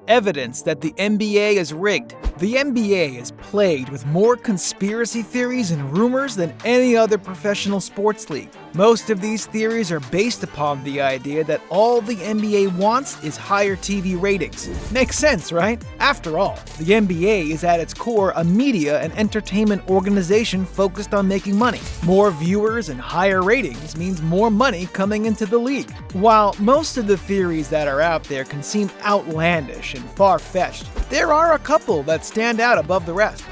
Evidence that the NBA is rigged. The NBA is plagued with more conspiracy theories and rumors than any other professional sports league. Most of these theories are based upon the idea that all the NBA wants is higher TV ratings. Makes sense, right? After all, the NBA is at its core a media and entertainment organization focused on making money. More viewers and higher ratings means more money coming into the league. While most of the theories that are out there can seem outlandish and far-fetched, there are a couple that stand out above the rest.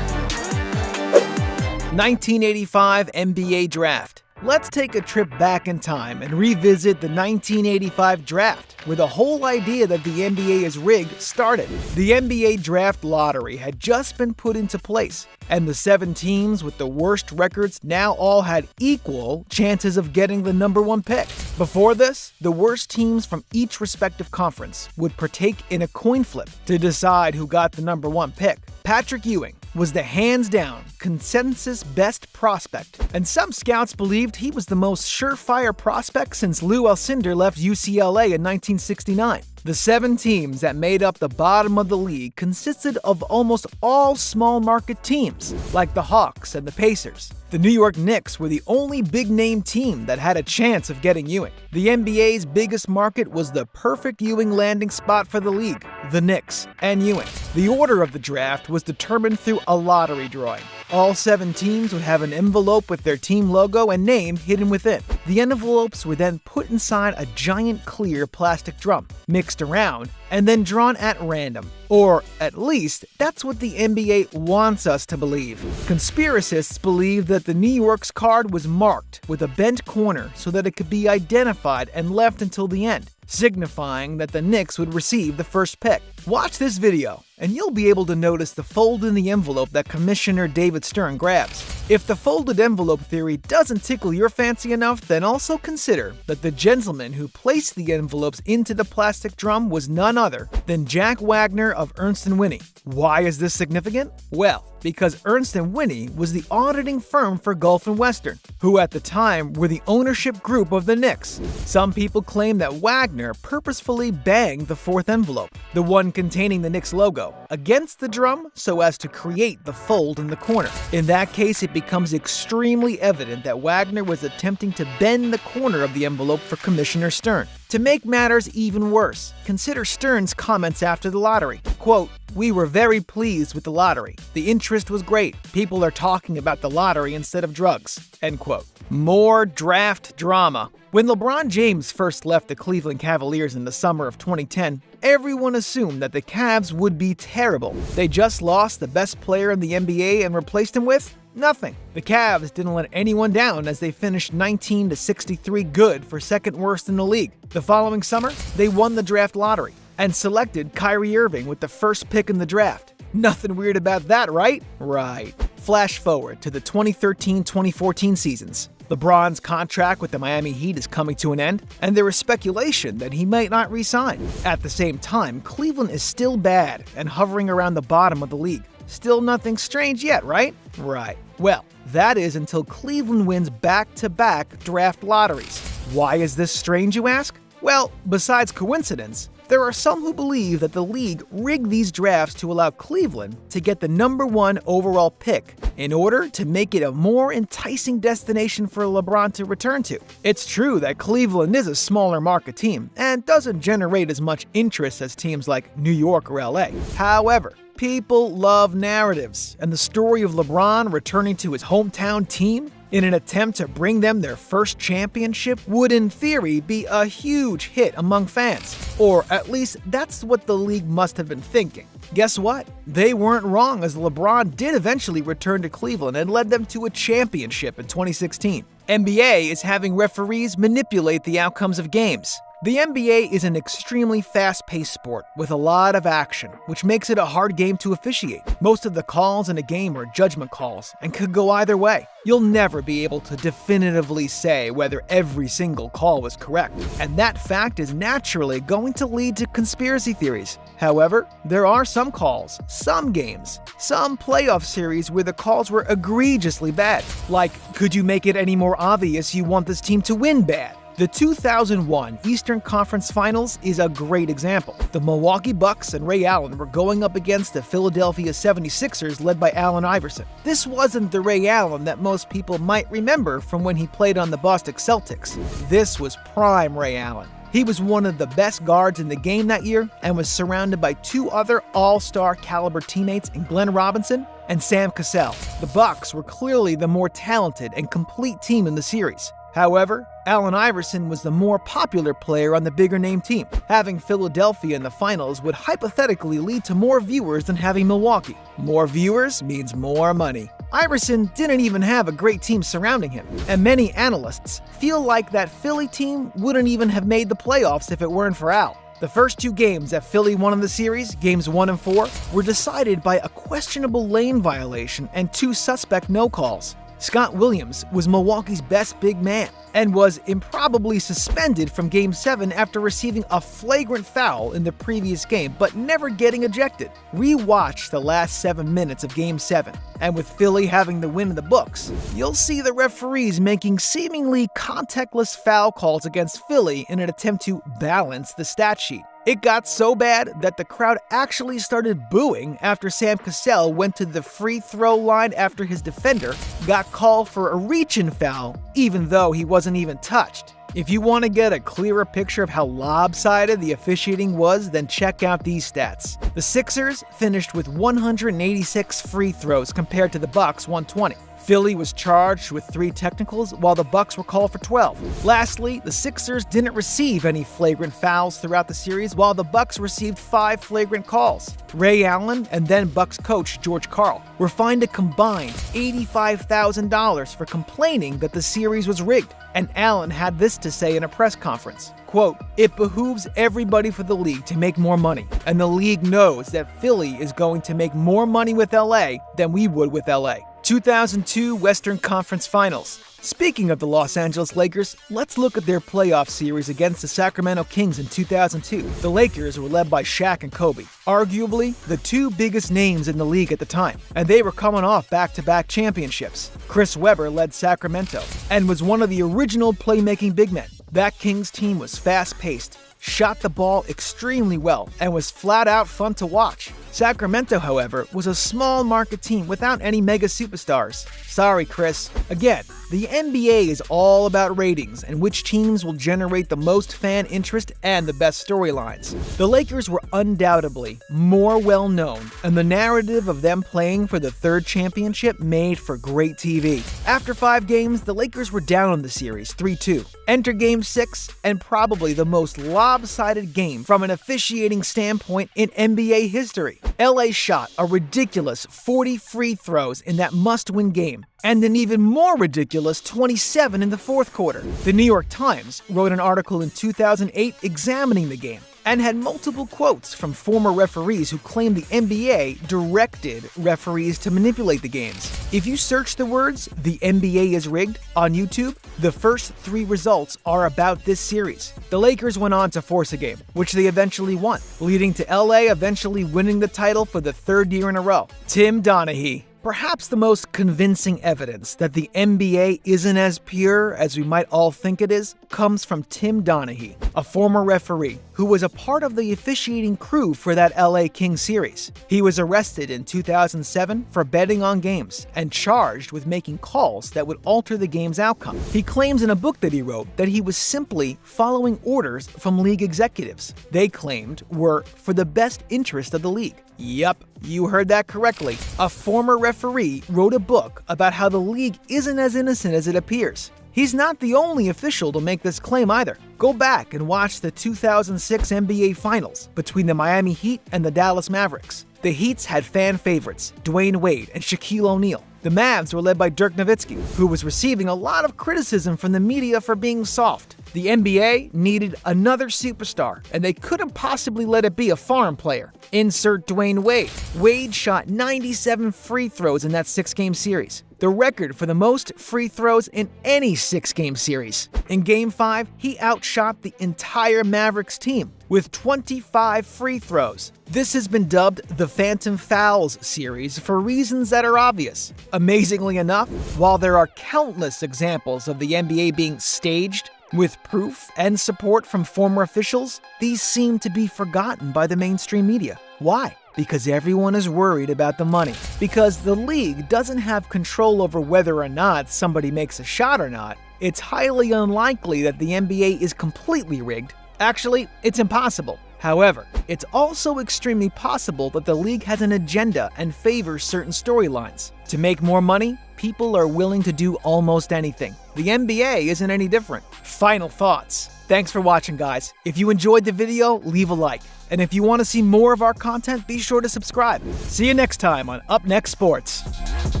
1985 NBA Draft. Let's take a trip back in time and revisit the 1985 draft, where the whole idea that the NBA is rigged started. The NBA draft lottery had just been put into place, and the 7 teams with the worst records now all had equal chances of getting the number 1 pick. Before this, the worst teams from each respective conference would partake in a coin flip to decide who got the number 1 pick. Patrick Ewing was the hands-down consensus best prospect, and some scouts believed he was the most surefire prospect since Lou Alcindor left UCLA in 1969. The 7 teams that made up the bottom of the league consisted of almost all small-market teams, like the Hawks and the Pacers. The New York Knicks were the only big-name team that had a chance of getting Ewing. The NBA's biggest market was the perfect Ewing landing spot for the league, the Knicks and Ewing. The order of the draft was determined through a lottery drawing. All 7 teams would have an envelope with their team logo and name hidden within. The envelopes were then put inside a giant clear plastic drum, mixed around, and then drawn at random. Or at least, that's what the NBA wants us to believe. Conspiracists believe that the New York's card was marked with a bent corner so that it could be identified and left until the end, signifying that the Knicks would receive the first pick. Watch this video, and you'll be able to notice the fold in the envelope that Commissioner David Stern grabs. If the folded envelope theory doesn't tickle your fancy enough, then also consider that the gentleman who placed the envelopes into the plastic drum was none other than Jack Wagner of Ernst & Whinney. Why is this significant? Well, because Ernst & Whinney was the auditing firm for Gulf and Western, who at the time were the ownership group of the Knicks. Some people claim that Wagner purposefully banged the 4th envelope, the one containing the Knicks logo, against the drum so as to create the fold in the corner. In that case, it becomes extremely evident that Wagner was attempting to bend the corner of the envelope for Commissioner Stern. To make matters even worse, consider Stern's comments after the lottery. Quote, "We were very pleased with the lottery. The interest was great. People are talking about the lottery instead of drugs." End quote. More draft drama. When LeBron James first left the Cleveland Cavaliers in the summer of 2010, everyone assumed that the Cavs would be terrible. They just lost the best player in the NBA and replaced him with nothing. The Cavs didn't let anyone down as they finished 19-63 good for second worst in the league. The following summer, they won the draft lottery and selected Kyrie Irving with the first pick in the draft. Nothing weird about that, right? Right. Flash forward to the 2013-2014 seasons. LeBron's contract with the Miami Heat is coming to an end, and there is speculation that he might not re-sign. At the same time, Cleveland is still bad and hovering around the bottom of the league. Still nothing strange yet, right? Right. Well, that is until Cleveland wins back-to-back draft lotteries. Why is this strange, you ask? Well, besides coincidence, there are some who believe that the league rigged these drafts to allow Cleveland to get the number 1 overall pick in order to make it a more enticing destination for LeBron to return to. It's true that Cleveland is a smaller market team and doesn't generate as much interest as teams like New York or LA. However, people love narratives, and the story of LeBron returning to his hometown team in an attempt to bring them their first championship would in theory be a huge hit among fans. Or at least that's what the league must have been thinking. Guess what? They weren't wrong, as LeBron did eventually return to Cleveland and led them to a championship in 2016. NBA is having referees manipulate the outcomes of games. The NBA is an extremely fast-paced sport with a lot of action, which makes it a hard game to officiate. Most of the calls in a game are judgment calls and could go either way. You'll never be able to definitively say whether every single call was correct, and that fact is naturally going to lead to conspiracy theories. However, there are some calls, some games, some playoff series where the calls were egregiously bad. Like, could you make it any more obvious you want this team to win bad? The 2001 Eastern Conference Finals is a great example. The Milwaukee Bucks and Ray Allen were going up against the Philadelphia 76ers led by Allen Iverson. This wasn't the Ray Allen that most people might remember from when he played on the Boston Celtics. This was prime Ray Allen. He was one of the best guards in the game that year and was surrounded by two other all-star caliber teammates in Glenn Robinson and Sam Cassell. The Bucks were clearly the more talented and complete team in the series. However, Allen Iverson was the more popular player on the bigger-name team. Having Philadelphia in the finals would hypothetically lead to more viewers than having Milwaukee. More viewers means more money. Iverson didn't even have a great team surrounding him, and many analysts feel like that Philly team wouldn't even have made the playoffs if it weren't for Al. The first two games that Philly won in the series, games 1 and 4, were decided by a questionable lane violation and two suspect no-calls. Scott Williams was Milwaukee's best big man and was improbably suspended from Game 7 after receiving a flagrant foul in the previous game, but never getting ejected. Rewatch the last 7 minutes of Game 7, and with Philly having the win in the books, you'll see the referees making seemingly contactless foul calls against Philly in an attempt to balance the stat sheet. It got so bad that the crowd actually started booing after Sam Cassell went to the free throw line after his defender got called for a reach-in foul, even though he wasn't even touched. If you want to get a clearer picture of how lopsided the officiating was, then check out these stats. The Sixers finished with 186 free throws compared to the Bucks' 120. Philly was charged with 3 technicals, while the Bucks were called for 12. Lastly, the Sixers didn't receive any flagrant fouls throughout the series, while the Bucks received 5 flagrant calls. Ray Allen and then Bucks coach George Karl were fined a combined $85,000 for complaining that the series was rigged, and Allen had this to say in a press conference. Quote, "It behooves everybody for the league to make more money, and the league knows that Philly is going to make more money with LA than we would with LA." 2002 Western Conference Finals. Speaking of the Los Angeles Lakers, let's look at their playoff series against the Sacramento Kings in 2002. The Lakers were led by Shaq and Kobe, arguably the two biggest names in the league at the time, and they were coming off back-to-back championships. Chris Webber led Sacramento and was one of the original playmaking big men. That Kings team was fast-paced, shot the ball extremely well, and was flat-out fun to watch. Sacramento, however, was a small market team without any mega superstars. Sorry, Chris. Again, the NBA is all about ratings and which teams will generate the most fan interest and the best storylines. The Lakers were undoubtedly more well-known, and the narrative of them playing for the third championship made for great TV. After 5 games, the Lakers were down in the series, 3-2. Enter Game 6, and probably the most lopsided game from an officiating standpoint in NBA history. LA shot a ridiculous 40 free throws in that must-win game, and an even more ridiculous 27 in the fourth quarter. The New York Times wrote an article in 2008 examining the game, and had multiple quotes from former referees who claimed the NBA directed referees to manipulate the games. If you search the words, "The NBA is rigged," on YouTube, the first 3 results are about this series. The Lakers went on to force a game, which they eventually won, leading to LA eventually winning the title for the 3rd year in a row. Tim Donaghy. Perhaps the most convincing evidence that the NBA isn't as pure as we might all think it is comes from Tim Donaghy, a former referee who was a part of the officiating crew for that LA Kings series. He was arrested in 2007 for betting on games and charged with making calls that would alter the game's outcome. He claims in a book that he wrote that he was simply following orders from league executives they claimed were for the best interest of the league. Yup, you heard that correctly. A former referee wrote a book about how the league isn't as innocent as it appears. He's not the only official to make this claim either. Go back and watch the 2006 NBA Finals between the Miami Heat and the Dallas Mavericks. The Heats had fan favorites, Dwayne Wade and Shaquille O'Neal. The Mavs were led by Dirk Nowitzki, who was receiving a lot of criticism from the media for being soft. The NBA needed another superstar, and they couldn't possibly let it be a foreign player. Insert Dwayne Wade. Wade shot 97 free throws in that 6-game series, the record for the most free throws in any 6-game series. In Game 5, he outshot the entire Mavericks team with 25 free throws. This has been dubbed the Phantom Fouls series for reasons that are obvious. Amazingly enough, while there are countless examples of the NBA being staged With proof and support from former officials, these seem to be forgotten by the mainstream media. Why? Because everyone is worried about the money. Because the league doesn't have control over whether or not somebody makes a shot or not, it's highly unlikely that the NBA is completely rigged. Actually, it's impossible. However, it's also extremely possible that the league has an agenda and favors certain storylines. To make more money, people are willing to do almost anything. The NBA isn't any different. Final thoughts. Thanks for watching, guys. If you enjoyed the video, leave a like. And if you want to see more of our content, be sure to subscribe. See you next time on UpNext Sports.